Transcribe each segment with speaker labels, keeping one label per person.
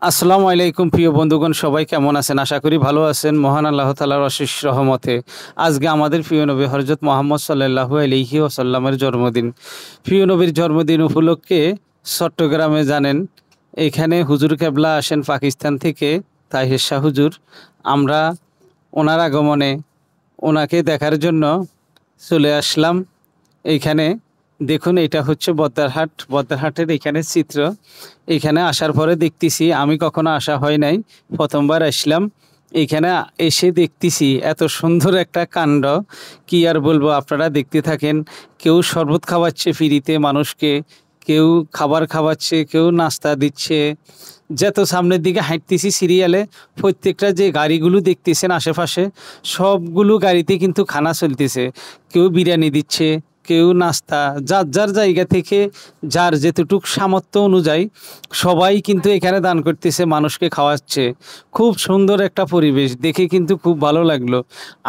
Speaker 1: আসসালামু আলাইকুম প্রিয় বন্ধুগণ, সবাই কেমন আছেন? আশা করি ভালো আছেন। মহান আল্লাহ তাআলার অশেষ রহমতে আজকে আমাদের প্রিয় নবী হযরত মুহাম্মদ সাল্লাল্লাহু আলাইহি ওয়াসাল্লামের জন্মদিন। প্রিয় নবীর জন্মদিন উপলক্ষে চট্টগ্রামে জানেন এখানে হুজুর কেবলা আসেন পাকিস্তান থেকে, তাহের শাহ হুজুর। আমরা ওনার আগমনে ওনাকে দেখার জন্য চলে আসলাম এইখানে। দেখুন, এটা হচ্ছে বদ্দারহাট। বদ্দারহাটের এখানে চিত্র। এখানে আসার পরে দেখতেছি, আমি কখনো আসা হয় নাই, প্রথমবার আসলাম। এইখানে এসে দেখতেছি এত সুন্দর একটা কাণ্ড, কি আর বলবো, আপনারা দেখতে থাকেন। কেউ শরবত খাওয়াচ্ছে ফ্রিতে মানুষকে, কেউ খাবার খাওয়াচ্ছে, কেউ নাস্তা দিচ্ছে। যত সামনের দিকে হাঁটতেছি সিরিয়ালে, প্রত্যেকটা যে গাড়িগুলো দেখতেছেন আশেপাশে, সবগুলো গাড়িতে কিন্তু খানা চলতেছে। কেউ বিরিয়ানি দিচ্ছে, কেউ নাস্তা, যার যার জায়গা থেকে যার যেতটুক সামর্থ্য অনুযায়ী সবাই কিন্তু এখানে দান করতেছে, মানুষকে খাওয়াচ্ছে। খুব সুন্দর একটা পরিবেশ দেখে কিন্তু খুব ভালো লাগলো।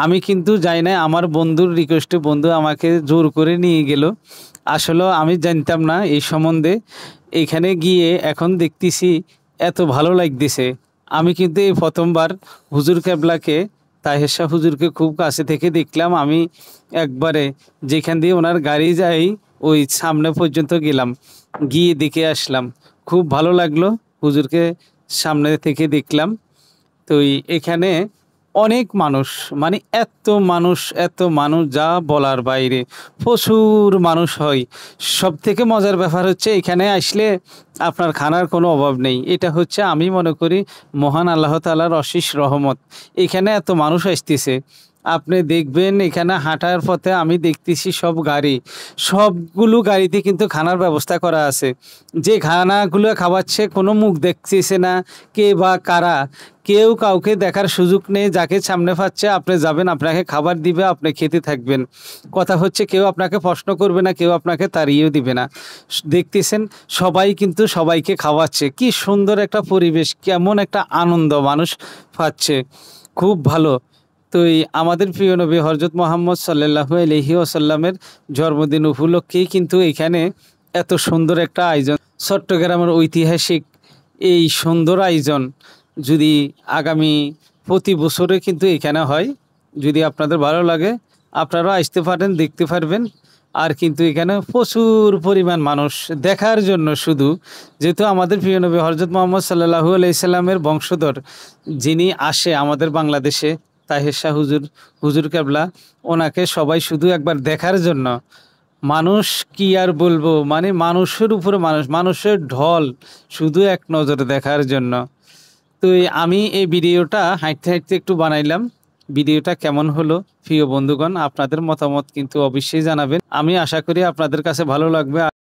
Speaker 1: আমি কিন্তু যাই না, আমার বন্ধুর রিকোয়েস্টে বন্ধু আমাকে জোর করে নিয়ে গেল। আসলে আমি জানতাম না এই সম্বন্ধে। এখানে গিয়ে এখন দেখতেছি এত ভালো লাগতেছে। আমি কিন্তু এই প্রথমবার হুজুর কেবলাকে, তাহের শাহ হুজুরকে খুব কাছে থেকে দেখলাম। আমি একবারে যেখান দিয়ে ওনার গাড়ি যায় ওই সামনে পর্যন্ত গেলাম, গিয়ে দেখে আসলাম। খুব ভালো লাগলো, হুজুরকে সামনে থেকে দেখলাম। তো এখানে অনেক মানুষ, মানে এত মানুষ, এত মানুষ যা বলার বাইরে, প্রচুর মানুষ হয়। সব থেকে মজার ব্যাপার হচ্ছে এখানে আসলে আপনার খানার কোনো অভাব নেই। এটা হচ্ছে আমি মনে করি মহান আল্লাহ তাআলার অশেষ রহমত। এখানে এত মানুষ আসতেছে, আপনি দেখবেন এখানে হাঁটার পথে আমি দেখতেছি সব গাড়ি, সবগুলো গাড়িতে কিন্তু খানার ব্যবস্থা করা আছে। যে খানাগুলো খাওয়াচ্ছে কোনো মুখ দেখতেছে না, কে বা কারা, কেউ কাউকে দেখার সুযোগ নেই। যাকে সামনে পাচ্ছে আপনি যাবেন, আপনাকে খাবার দিবে, আপনি খেতে থাকবেন। কথা হচ্ছে কেউ আপনাকে প্রশ্ন করবে না, কেউ আপনাকে তাড়িয়েও দিবে না। দেখতেছেন সবাই কিন্তু সবাইকে খাওয়াচ্ছে। কি সুন্দর একটা পরিবেশ, কেমন একটা আনন্দ মানুষ পাচ্ছে, খুব ভালো। তো আমাদের প্রিয় নবী হযরত মুহাম্মদ সাল্লাল্লাহু আলাইহি ওয়াসাল্লামের জন্মদিন উপলক্ষেই কিন্তু এখানে এত সুন্দর একটা আয়োজন। চট্টগ্রামের ঐতিহাসিক এই সুন্দর আয়োজন যদি আগামী প্রতি বছরে কিন্তু এখানে হয়। যদি আপনাদের ভালো লাগে আপনারাও আসতে পারেন, দেখতে পারবেন। আর কিন্তু এখানে প্রচুর পরিমাণ মানুষ দেখার জন্য, শুধু যেহেতু আমাদের প্রিয় নবী হযরত মুহাম্মদ সাল্লাল্লাহু আলাইহি সাল্লামের বংশধর যিনি আসে আমাদের বাংলাদেশে, তাহের শাহ হুজুর, হুজুর কেবলা, ওনাকে সবাই শুধু একবার দেখার জন্য। মানুষ কি আর বলবো, মানে মানুষের উপরে মানুষ, মানুষের ঢল, শুধু এক নজরে দেখার জন্য। তো আমি এই ভিডিওটা হাঁটতে হাঁটতে একটু বানাইলাম। ভিডিওটা কেমন হলো প্রিয় বন্ধুগণ, আপনাদের মতামত কিন্তু অবশ্যই জানাবেন। আমি আশা করি আপনাদের কাছে ভালো লাগবে।